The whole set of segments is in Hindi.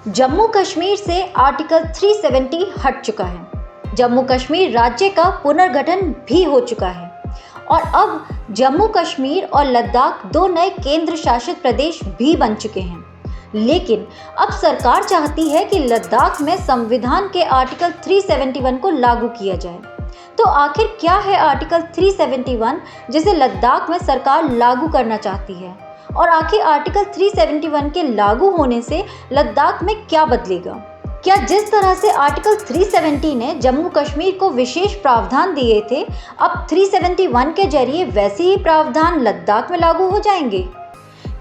जम्मू कश्मीर से आर्टिकल 370 हट चुका है। जम्मू कश्मीर राज्य का पुनर्गठन भी हो चुका है और अब जम्मू कश्मीर और लद्दाख दो नए केंद्र शासित प्रदेश भी बन चुके हैं। लेकिन अब सरकार चाहती है कि लद्दाख में संविधान के आर्टिकल 371 को लागू किया जाए। तो आखिर क्या है आर्टिकल 371 जिसे लद्दाख में सरकार लागू करना चाहती है, और आखिर आर्टिकल 371 के लागू होने से लद्दाख में क्या बदलेगा? क्या जिस तरह से आर्टिकल 370 ने जम्मू कश्मीर को विशेष प्रावधान दिए थे, अब 371 के जरिए वैसे ही प्रावधान लद्दाख में लागू हो जाएंगे?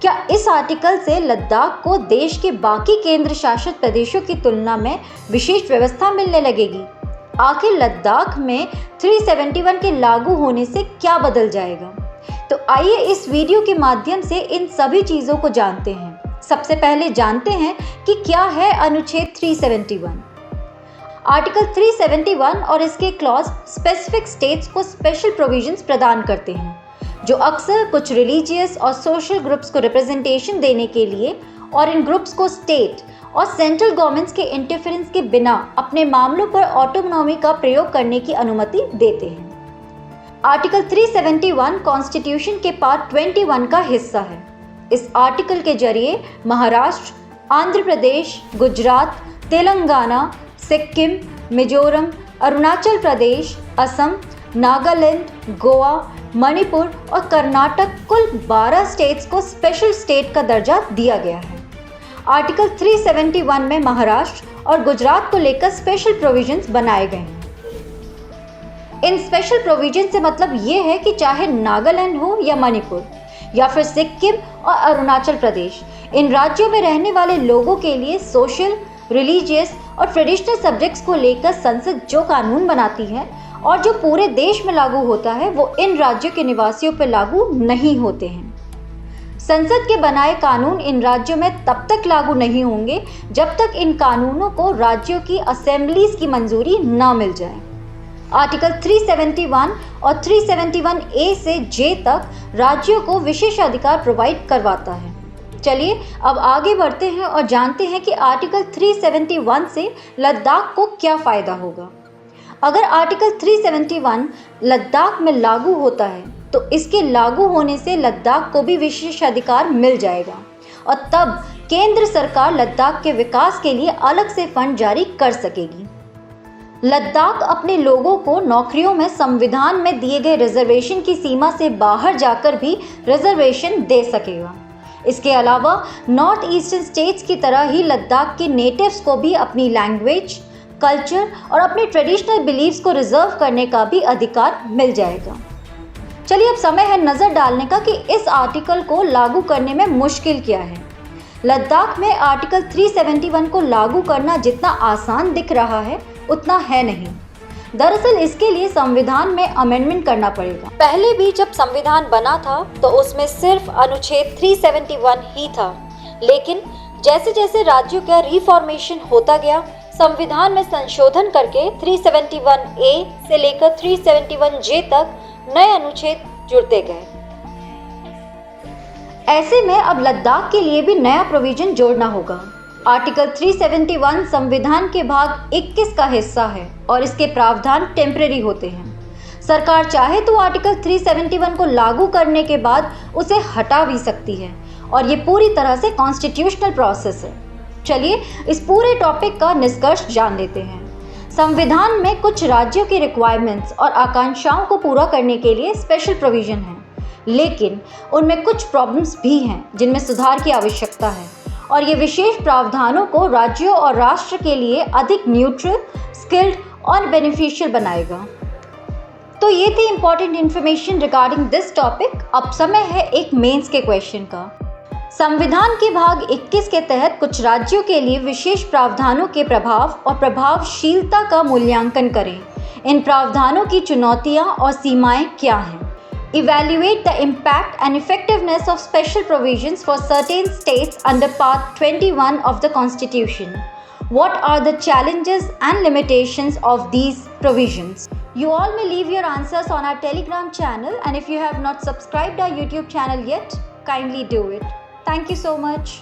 क्या इस आर्टिकल से लद्दाख को देश के बाकी केंद्र शासित प्रदेशों की तुलना में विशेष व्यवस्था मिलने लगेगी? आखिर लद्दाख में 371 के लागू होने से क्या बदल जाएगा? तो आइए इस वीडियो के माध्यम से इन सभी चीज़ों को जानते हैं। सबसे पहले जानते हैं कि क्या है अनुच्छेद 371। आर्टिकल 371 और इसके क्लॉज स्पेसिफिक स्टेट्स को स्पेशल प्रोविजंस प्रदान करते हैं, जो अक्सर कुछ रिलीजियस और सोशल ग्रुप्स को रिप्रेजेंटेशन देने के लिए और इन ग्रुप्स को स्टेट और सेंट्रल गवर्नमेंट्स के इंटरफेरेंस के बिना अपने मामलों पर ऑटोनॉमी का प्रयोग करने की अनुमति देते हैं। आर्टिकल 371 कॉन्स्टिट्यूशन के पार्ट 21 का हिस्सा है। इस आर्टिकल के जरिए महाराष्ट्र, आंध्र प्रदेश, गुजरात, तेलंगाना, सिक्किम, मिजोरम, अरुणाचल प्रदेश, असम, नागालैंड, गोवा, मणिपुर और कर्नाटक कुल 12 स्टेट्स को स्पेशल स्टेट का दर्जा दिया गया है। आर्टिकल 371 में महाराष्ट्र और गुजरात को लेकर स्पेशल प्रोविजंस बनाए गए हैं। इन स्पेशल प्रोविजन से मतलब ये है कि चाहे नागालैंड हो या मणिपुर या फिर सिक्किम और अरुणाचल प्रदेश, इन राज्यों में रहने वाले लोगों के लिए सोशल, रिलीजियस और ट्रेडिशनल सब्जेक्ट्स को लेकर संसद जो कानून बनाती है और जो पूरे देश में लागू होता है, वो इन राज्यों के निवासियों पर लागू नहीं होते हैं। संसद के बनाए कानून इन राज्यों में तब तक लागू नहीं होंगे जब तक इन कानूनों को राज्यों की असेंबलीज की मंजूरी न मिल जाए। आर्टिकल 371 और 371A से J तक राज्यों को विशेष अधिकार प्रोवाइड करवाता है। चलिए अब आगे बढ़ते हैं और जानते हैं कि आर्टिकल 371 से लद्दाख को क्या फ़ायदा होगा। अगर आर्टिकल 371 लद्दाख में लागू होता है तो इसके लागू होने से लद्दाख को भी विशेष अधिकार मिल जाएगा और तब केंद्र सरकार लद्दाख के विकास के लिए अलग से फंड जारी कर सकेगी। लद्दाख अपने लोगों को नौकरियों में संविधान में दिए गए रिजर्वेशन की सीमा से बाहर जाकर भी रिजर्वेशन दे सकेगा। इसके अलावा नॉर्थ ईस्टर्न स्टेट्स की तरह ही लद्दाख के नेटिव्स को भी अपनी लैंग्वेज, कल्चर और अपने ट्रेडिशनल बिलीव्स को रिजर्व करने का भी अधिकार मिल जाएगा। चलिए अब समय है नज़र डालने का कि इस आर्टिकल को लागू करने में मुश्किल क्या है। लद्दाख में आर्टिकल 371 को लागू करना जितना आसान दिख रहा है उतना है नहीं। दरअसल इसके लिए संविधान में अमेंडमेंट करना पड़ेगा। पहले भी जब संविधान बना था तो उसमें सिर्फ अनुच्छेद 371 ही था, लेकिन जैसे जैसे राज्यों का रिफॉर्मेशन होता गया, संविधान में संशोधन करके 371A से लेकर 371J तक नए अनुच्छेद जुड़ते गए। ऐसे में अब लद्दाख के लिए भी नया प्रोविजन जोड़ना होगा। आर्टिकल 371 संविधान के भाग 21 का हिस्सा है और इसके प्रावधान टेम्परेरी होते हैं। सरकार चाहे तो आर्टिकल 371 को लागू करने के बाद उसे हटा भी सकती है और ये पूरी तरह से कॉन्स्टिट्यूशनल प्रोसेस है। चलिए इस पूरे टॉपिक का निष्कर्ष जान लेते हैं। संविधान में कुछ राज्यों की रिक्वायरमेंट्स और आकांक्षाओं को पूरा करने के लिए स्पेशल प्रोविजन है, लेकिन उनमें कुछ प्रॉब्लम्स भी हैं जिनमें सुधार की आवश्यकता है और ये विशेष प्रावधानों को राज्यों और राष्ट्र के लिए अधिक न्यूट्रल, स्किल्ड और बेनिफिशियल बनाएगा। तो ये थी important information regarding this topic. अब समय है एक मेंस के क्वेश्चन का। संविधान के भाग 21 के तहत कुछ राज्यों के लिए विशेष प्रावधानों के प्रभाव और प्रभावशीलता का मूल्यांकन करें। इन प्रावधानों की चुनौतियां और सीमाएं क्या हैं? Evaluate the impact and effectiveness of special provisions for certain states under Part 21 of the Constitution. What are the challenges and limitations of these provisions? You all may leave your answers on our Telegram channel, and if you have not subscribed our YouTube channel yet, kindly do it. Thank you so much.